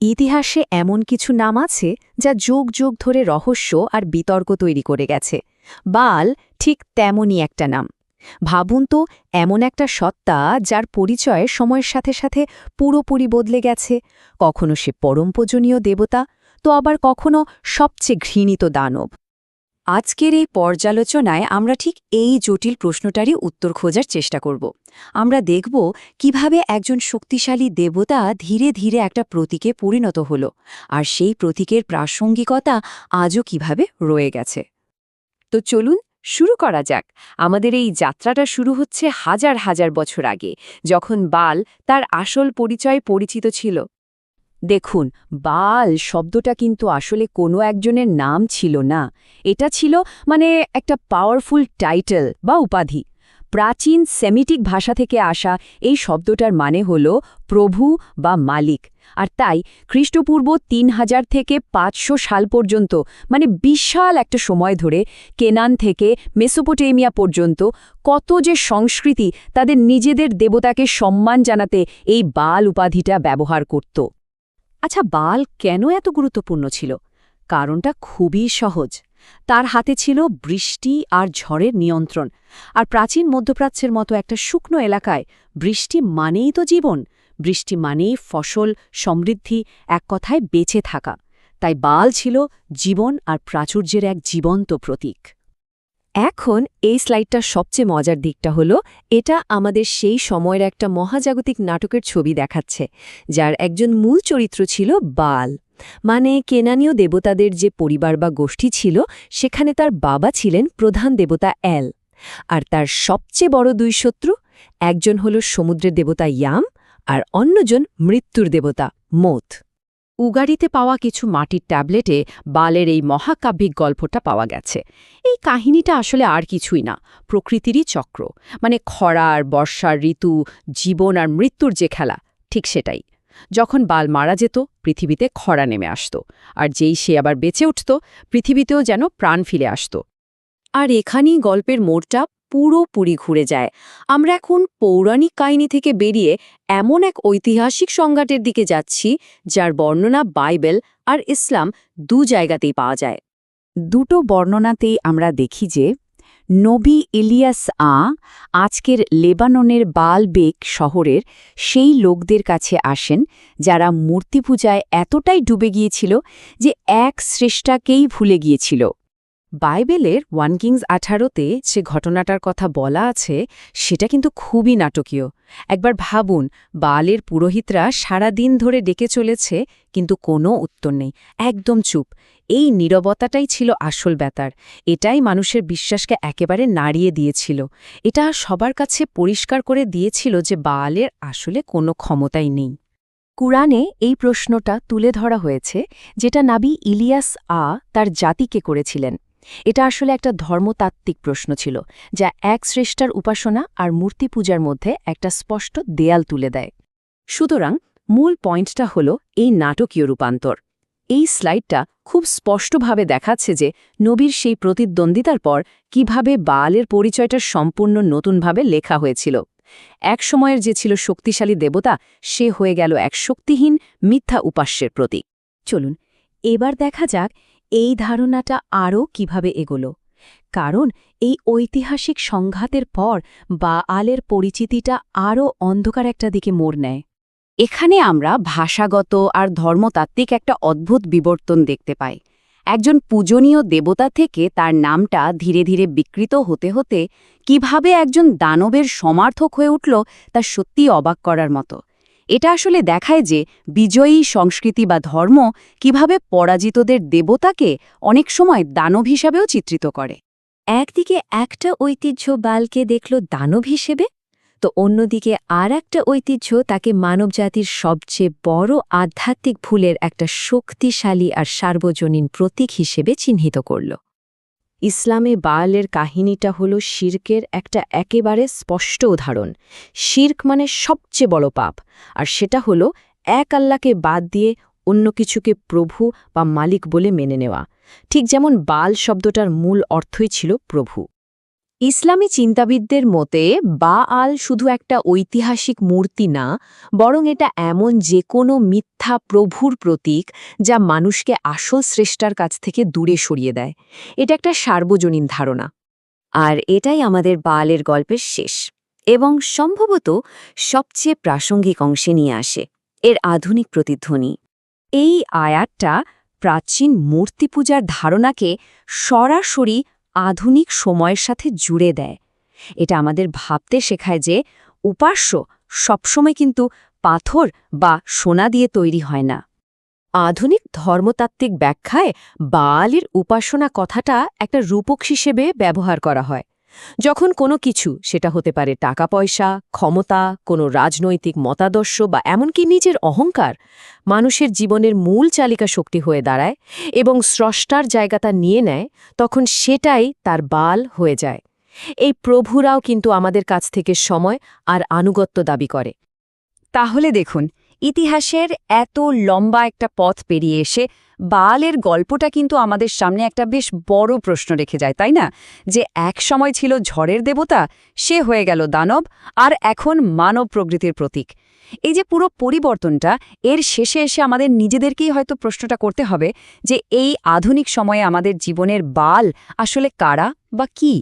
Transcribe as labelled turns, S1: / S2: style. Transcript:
S1: ইতিহাসে এমন কিছু নাম আছে যা যুগ যুগ ধরে রহস্য আর বিতর্ক তৈরি করে গেছে। বাল ঠিক তেমনই একটা নাম। ভাবুন তো, এমন একটা সত্তা যার পরিচয় সময়ের সাথে সাথে পুরোপুরি বদলে গেছে। কখনো সে পরম পূজনীয় দেবতা, তো আবার কখনো সবচেয়ে ঘৃণিত দানব। আজকের এই পর্যালোচনায় আমরা ঠিক এই জটিল প্রশ্নটারই উত্তর খোঁজার চেষ্টা করব। আমরা দেখব কিভাবে একজন শক্তিশালী দেবতা ধীরে ধীরে একটা প্রতীকে পরিণত হল, আর সেই প্রতীকের প্রাসঙ্গিকতা আজও কিভাবে রয়ে গেছে। তো চলুন শুরু করা যাক। আমাদের এই যাত্রাটা শুরু হচ্ছে হাজার হাজার বছর আগে, যখন বাল তার আসল পরিচয় পরিচিত ছিল। দেখুন, বাল শব্দটা কিন্তু আসলে কোনো একজনের নাম ছিল না। এটা ছিল একটা পাওয়ারফুল টাইটেল বা উপাধি। প্রাচীন সেমিটিক ভাষা থেকে আসা এই শব্দটার মানে হল প্রভু বা মালিক। আর তাই খ্রিস্টপূর্ব ৩০০০ থেকে ৫০০ সাল পর্যন্ত, বিশাল একটা সময় ধরে কেনান থেকে মেসোপোটেমিয়া পর্যন্ত কত যে সংস্কৃতি তাদের নিজেদের দেবতাকে সম্মান জানাতে এই বাল উপাধিটা ব্যবহার করত। আচ্ছা, বাল কেন এত গুরুত্বপূর্ণ ছিল? কারণটা খুবই সহজ। তার হাতে ছিল বৃষ্টি আর ঝড়ের নিয়ন্ত্রণ। আর প্রাচীন মধ্যপ্রাচ্যের মতো একটা শুকনো এলাকায় বৃষ্টি মানেই তো জীবন, বৃষ্টি মানেই ফসল, সমৃদ্ধি, এক কথায় বেঁচে থাকা। তাই বাল ছিল জীবন আর প্রাচুর্যের এক জীবন্ত প্রতীক। এখন এই স্লাইডটার সবচেয়ে মজার দিকটা হলো, এটা আমাদের সেই সময়ের একটা মহাজাগতিক নাটকের ছবি দেখাচ্ছে, যার একজন মূল চরিত্র ছিল বাল। কেনানীয় দেবতাদের যে পরিবার বা গোষ্ঠী ছিল, সেখানে তার বাবা ছিলেন প্রধান দেবতা এল। আর তার সবচেয়ে বড় দুই শত্রু, একজন হল সমুদ্রের দেবতা ইয়াম, আর অন্যজন মৃত্যুর দেবতা মোথ। উগাড়িতে পাওয়া কিছু মাটির ট্যাবলেটে বালের এই মহাকাব্যিক গল্পটা পাওয়া গেছে। এই কাহিনীটা আসলে আর কিছুই না, প্রকৃতিরই চক্র। খরার, বর্ষার ঋতু, জীবন আর মৃত্যুর যে খেলা, ঠিক সেটাই। যখন বাল মারা যেত, পৃথিবীতে খরা নেমে আসত, আর যেই সে আবার বেঁচে উঠত, পৃথিবীতেও যেন প্রাণ ফিরে আসত। আর এখানেই গল্পের মোড়টা পুরোপুরি ঘুরে যায়। আমরা এখন পৌরাণিক কাহিনী থেকে বেরিয়ে এমন এক ঐতিহাসিক সংঘাতের দিকে যাচ্ছি, যার বর্ণনা বাইবেল আর ইসলাম দু জায়গাতেই পাওয়া যায়। দুটো বর্ণনাতেই আমরা দেখি যে নবী ইলিয়াস আজকের লেবাননের বালবেক শহরের সেই লোকদের কাছে আসেন, যারা মূর্তিপূজায় এতটাই ডুবে গিয়েছিল যে এক স্রষ্টাকেই ভুলে গিয়েছিল। বাইবেলের 1 কিংস 18-তে যে ঘটনাটার কথা বলা আছে, সেটা কিন্তু খুবই নাটকীয়। একবার ভাবুন, বালের পুরোহিতরা সারাদিন ধরে ডেকে চলেছে, কিন্তু কোনো উত্তর নেই, একদম চুপ। এই নীরবতাটাই ছিল আসল ব্যাপার। এটাই মানুষের বিশ্বাসকে একেবারে নাড়িয়ে দিয়েছিল। এটা সবার কাছে পরিষ্কার করে দিয়েছিল যে বালের আসলে কোনো ক্ষমতাই নেই। কুরআনে এই প্রশ্নটা তুলে ধরা হয়েছে, যেটা নবী ইলিয়াস তার জাতিকে করেছিলেন। এটা আসলে একটা ধর্মতাত্ত্বিক প্রশ্ন ছিল, যা এক স্রষ্টার উপাসনা আর মূর্তি পূজার মধ্যে একটা স্পষ্ট দেয়াল তুলে দেয়। সুতরাং মূল পয়েন্টটা হল এই নাটকীয় রূপান্তর। এই স্লাইডটা খুব স্পষ্টভাবে দেখাচ্ছে যে নবীর সেই প্রতিদ্বন্দ্বিতার পর কিভাবে বালের পরিচয়টা সম্পূর্ণ নতুনভাবে লেখা হয়েছিল। এক সময়ের যে ছিল শক্তিশালী দেবতা, সে হয়ে গেল এক শক্তিহীন মিথ্যা উপাস্যের প্রতীক। চলুন এবার দেখা যাক এই ধারণাটা আরও কিভাবে এগোলো। কারণ এই ঐতিহাসিক সংঘাতের পর বালের পরিচিতিটা আরও অন্ধকার একটা দিকে মোড় নেয়। এখানে আমরা ভাষাগত আর ধর্মতাত্ত্বিক একটা অদ্ভুত বিবর্তন দেখতে পাই। একজন পূজনীয় দেবতা থেকে তার নামটা ধীরে ধীরে বিকৃত হতে হতে কিভাবে একজন দানবের সমার্থক হয়ে উঠল, তা সত্যিই অবাক করার মতো। এটা আসলে দেখায় যে বিজয়ী সংস্কৃতি বা ধর্ম কিভাবে পরাজিতদের দেবতাকে অনেক সময় দানব হিসাবেও চিত্রিত করে। একদিকে একটা ঐতিহ্য বালকে দেখল দানব হিসেবে, তো অন্যদিকে আর একটা ঐতিহ্য তাকে মানবজাতির সবচেয়ে বড় আধ্যাত্মিক ভুলের একটা শক্তিশালী আর সার্বজনীন প্রতীক হিসেবে চিহ্নিত করল। ইসলামে বালের কাহিনীটা হল শিরকের একটা একেবারে স্পষ্ট উদাহরণ। শিরক সবচেয়ে বড় পাপ, আর সেটা হল এক আল্লাহকে বাদ দিয়ে অন্য কিছুকে প্রভু বা মালিক বলে মেনে নেওয়া। ঠিক যেমন বাল শব্দটার মূল অর্থই ছিল প্রভু। ইসলামী চিন্তাবিদদের মতে বাআল শুধু একটা ঐতিহাসিক মূর্তি না, বরং এটা এমন যে কোনো মিথ্যা প্রভুর প্রতীক যা মানুষকে আসল স্রষ্টার কাছ থেকে দূরে সরিয়ে দেয়। এটা একটা সার্বজনীন ধারণা।
S2: আর এটাই আমাদের বালের গল্পের শেষ এবং সম্ভবত সবচেয়ে প্রাসঙ্গিক অংশে নিয়ে আসে এর আধুনিক প্রতিধ্বনি।
S1: এই আয়াতটা প্রাচীন মূর্তি পূজার ধারণাকে সরাসরি আধুনিক সময়ের সাথে জুড়ে দেয়। এটা আমাদের ভাবতে শেখায় যে উপাস্য সবসময় কিন্তু পাথর বা সোনা দিয়ে তৈরি হয় না। আধুনিক ধর্মতাত্ত্বিক ব্যাখ্যায় বাআলের উপাসনা কথাটা একটা রূপক হিসেবে ব্যবহার করা হয়। যখন কোনো কিছু, সেটা হতে পারে টাকা পয়সা, ক্ষমতা, কোনো রাজনৈতিক মতাদর্শ বা এমনকি নিজের অহংকার, মানুষের জীবনের মূল চালিকা শক্তি হয়ে দাঁড়ায় এবং স্রষ্টার জায়গাটা নিয়ে নেয়, তখন সেটাই তার বাল হয়ে যায়। এই প্রভুরাও কিন্তু আমাদের কাছ থেকে সময় আর আনুগত্য দাবি করে।
S3: তাহলে দেখুন, ইতিহাসের এত লম্বা একটা পথ পেরিয়ে এসে বালের গল্পটা কিন্তু আমাদের সামনে একটা বেশ বড় প্রশ্ন রেখে যায়, তাই না? যে এক সময় ছিল ঝড়ের দেবতা, সে হয়ে গেল দানব, আর এখন মানব প্রকৃতির প্রতীক। এই যে পুরো পরিবর্তনটা, এর শেষে এসে আমাদের নিজেদেরকেই হয়তো প্রশ্নটা করতে হবে যে এই আধুনিক সময়ে আমাদের জীবনের বাল আসলে কারা বা কি।